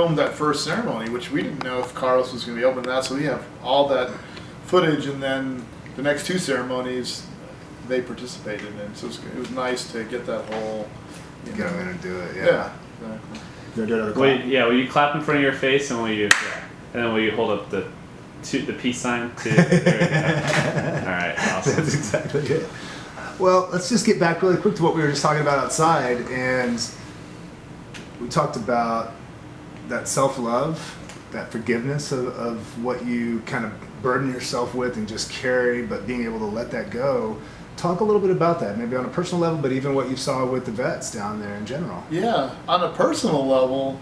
filmed that first ceremony, which we didn't know if Carlos was going to be open to that, so we have all that footage, and then the next two ceremonies they participated in. So it was nice to get that whole... Get them in and do it, Yeah, exactly. Will you clap in front of your face, and and then will you hold up the peace sign too? All right, awesome. That's exactly it. Well, let's just get back really quick to what we were just talking about outside, and we talked about that self-love, that forgiveness of what you kind of burden yourself with and just carry, but being able to let that go. Talk a little bit about that, maybe on a personal level, but even what you saw with the vets down there in general. Yeah, on a personal level,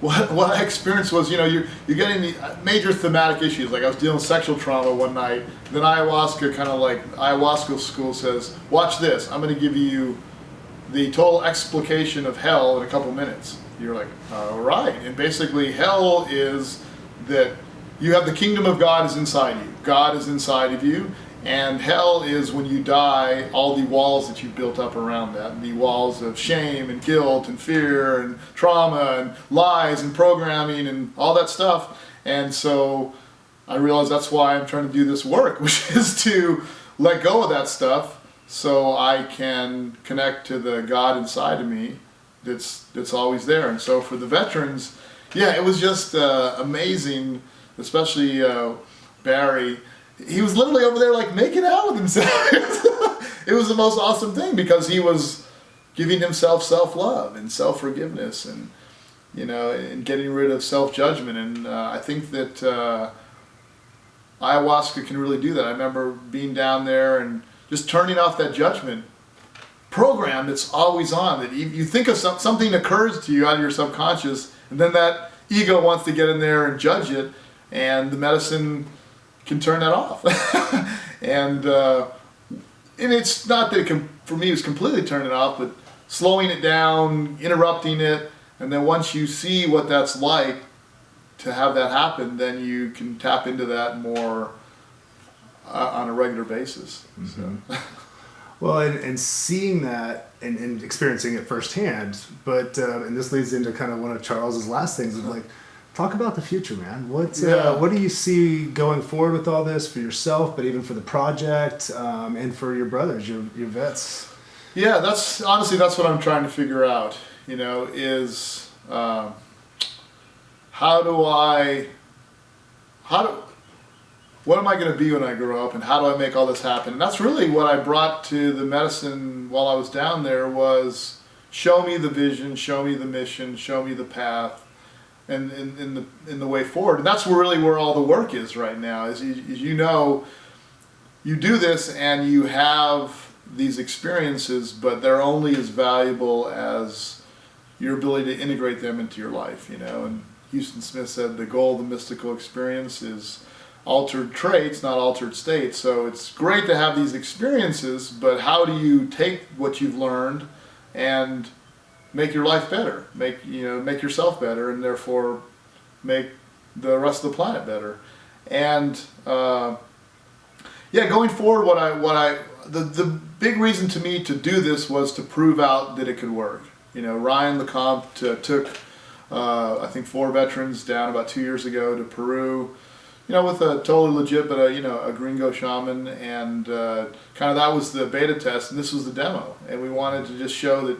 what I experienced was, you're getting the major thematic issues. Like I was dealing with sexual trauma one night, then ayahuasca school says, watch this, I'm going to give you the total explication of hell in a couple minutes. You're like, all right. And basically hell is that you have the kingdom of God is inside you. God is inside of you. And hell is when you die, all the walls that you've built up around that. The walls of shame and guilt and fear and trauma and lies and programming and all that stuff. And so I realized that's why I'm trying to do this work, which is to let go of that stuff so I can connect to the God inside of me that's always there. And so for the veterans, yeah, it was just amazing, especially Barry. He was literally over there like making out with himself. It was the most awesome thing because he was giving himself self-love and self-forgiveness and, and getting rid of self-judgment. And I think that ayahuasca can really do that. I remember being down there and just turning off that judgment program that's always on. That you think of something occurs to you out of your subconscious, and then that ego wants to get in there and judge it, and the medicine can turn that off. and it's not that it can, for me, it was completely turning it off, but slowing it down, interrupting it, and then once you see what that's like to have that happen, then you can tap into that more on a regular basis. Mm-hmm. So. Well, and seeing that and experiencing it firsthand, but and this leads into kind of one of Charles's last things of like, talk about the future, man. What do you see going forward with all this for yourself, but even for the project and for your brothers, your vets? Yeah, that's what I'm trying to figure out. Is what am I going to be when I grow up, and how do I make all this happen? And that's really what I brought to the medicine while I was down there was show me the vision, show me the mission, show me the path, and in the way forward. And that's really where all the work is right now. As you do this and you have these experiences, but they're only as valuable as your ability to integrate them into your life. And Houston Smith said the goal of the mystical experience is altered traits, not altered states. So it's great to have these experiences, but how do you take what you've learned and make your life better, make yourself better, and therefore make the rest of the planet better? And going forward, the big reason to me to do this was to prove out that it could work. Ryan LeCompte took I think 4 veterans down about 2 years ago to Peru, with a totally legit, but a gringo shaman, and kind of that was the beta test, and this was the demo. And we wanted to just show that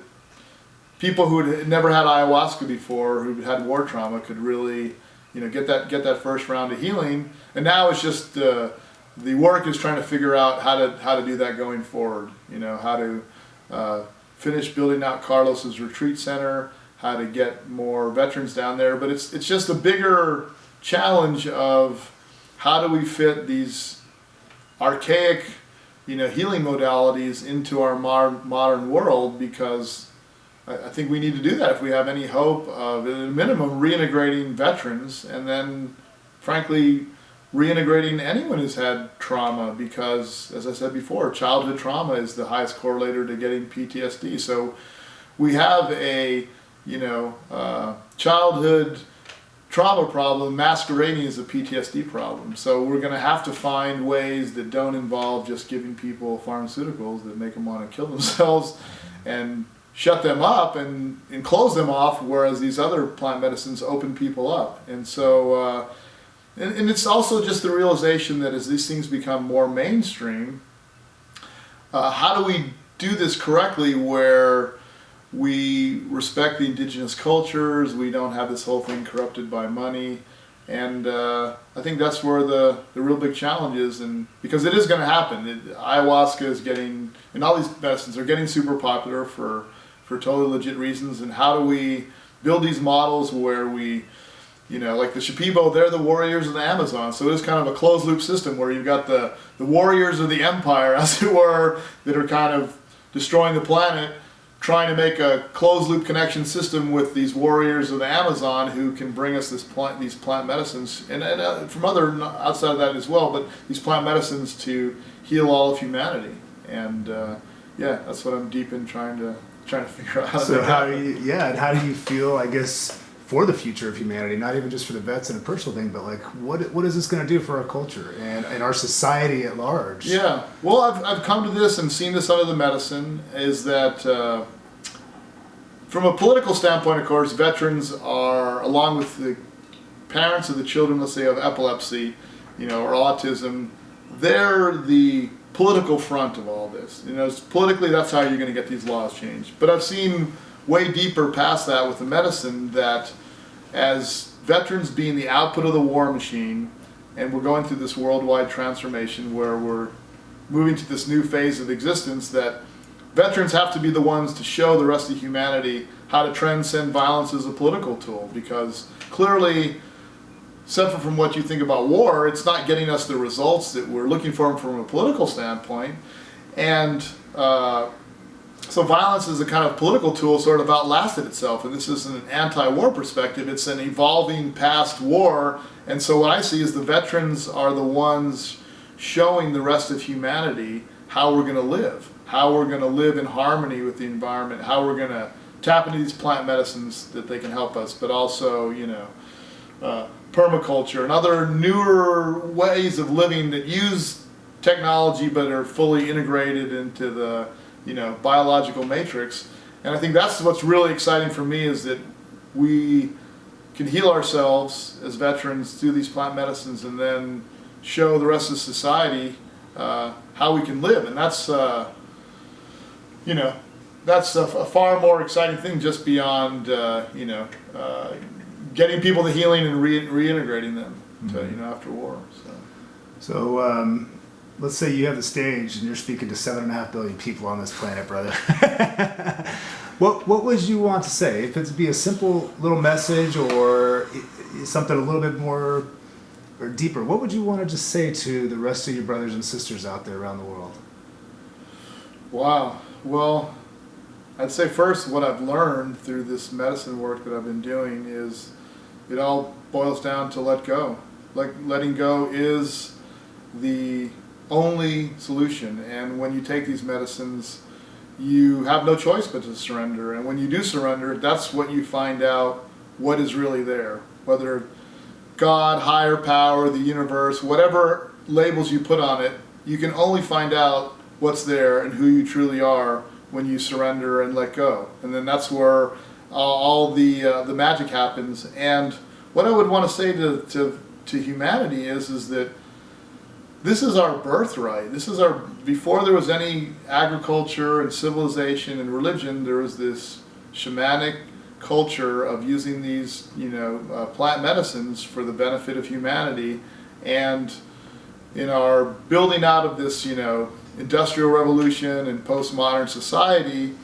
people who had never had ayahuasca before, who had war trauma, could really, get that first round of healing. And now it's just the work is trying to figure out how to do that going forward. How to finish building out Carlos's retreat center, how to get more veterans down there. But it's just a bigger challenge of how do we fit these archaic, healing modalities into our modern world, because I think we need to do that if we have any hope of, at a minimum, reintegrating veterans, and then, frankly, reintegrating anyone who's had trauma, because, as I said before, childhood trauma is the highest correlator to getting PTSD. So we have a, childhood trauma problem masquerading as a PTSD problem. So we're going to have to find ways that don't involve just giving people pharmaceuticals that make them want to kill themselves, and shut them up and close them off, whereas these other plant medicines open people up. And so, and it's also just the realization that as these things become more mainstream, how do we do this correctly where we respect the indigenous cultures, we don't have this whole thing corrupted by money, and I think that's where the real big challenge is, and because it is going to happen. Ayahuasca is getting, and all these medicines are getting super popular for totally legit reasons, and how do we build these models where we, like the Shipibo, they're the warriors of the Amazon, so it is kind of a closed loop system where you've got the warriors of the empire, as it were, that are kind of destroying the planet, trying to make a closed loop connection system with these warriors of the Amazon who can bring us these plant medicines, and from other outside of that as well, but these plant medicines to heal all of humanity. And that's what I'm deep in trying to figure out. So how do you, and how do you feel, I guess, for the future of humanity, not even just for the vets and a personal thing, but like what is this going to do for our culture and our society at large? Yeah, well, I've come to this and seen this under the medicine, is that from a political standpoint, of course, veterans are, along with the parents of the children, let's say, of epilepsy, or autism, they're the political front of all this. Politically, that's how you're going to get these laws changed. But I've seen way deeper past that with the medicine, that as veterans being the output of the war machine, and we're going through this worldwide transformation where we're moving to this new phase of existence, that veterans have to be the ones to show the rest of humanity how to transcend violence as a political tool, because clearly, separate from what you think about war, it's not getting us the results that we're looking for from a political standpoint. And so violence as a kind of political tool sort of outlasted itself, and this isn't an anti-war perspective, it's an evolving past war. And so what I see is the veterans are the ones showing the rest of humanity how we're going to live, how we're going to live in harmony with the environment, how we're going to tap into these plant medicines that they can help us, but also, permaculture and other newer ways of living that use technology but are fully integrated into the biological matrix. And I think that's what's really exciting for me, is that we can heal ourselves as veterans through these plant medicines and then show the rest of society how we can live. And that's that's a far more exciting thing, just beyond getting people the healing and reintegrating them to, after war. So let's say you have the stage and you're speaking to 7.5 billion people on this planet, brother. What would you want to say? If it'd be a simple little message or something a little bit more or deeper, what would you want to just say to the rest of your brothers and sisters out there around the world? Wow. Well, I'd say first, what I've learned through this medicine work that I've been doing is it all boils down to let go. Letting go is the only solution. And when you take these medicines, you have no choice but to surrender. And when you do surrender, that's what you find out what is really there. Whether God, higher power, the universe, whatever labels you put on it, you can only find out what's there and who you truly are when you surrender and let go. And then that's where all the magic happens. And what I would want to say to humanity is that this is our birthright. This is our, before there was any agriculture and civilization and religion, there was this shamanic culture of using these, plant medicines for the benefit of humanity. And in our building out of this, industrial revolution and postmodern society,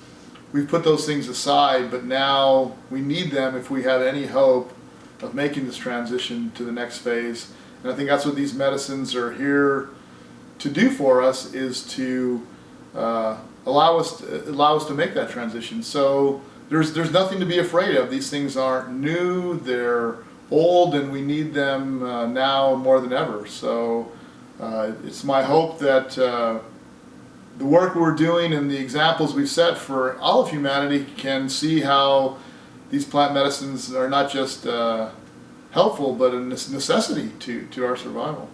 we've put those things aside, but now we need them if we have any hope of making this transition to the next phase. And I think that's what these medicines are here to do for us, is to allow us to make that transition. So there's nothing to be afraid of. These things aren't new, they're old, and we need them now more than ever. So it's my hope that the work we're doing and the examples we've set for all of humanity can see how these plant medicines are not just helpful, but a necessity to our survival.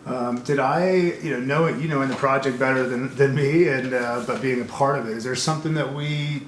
Did I, know it, in the project better than me, and but being a part of it, is there something that we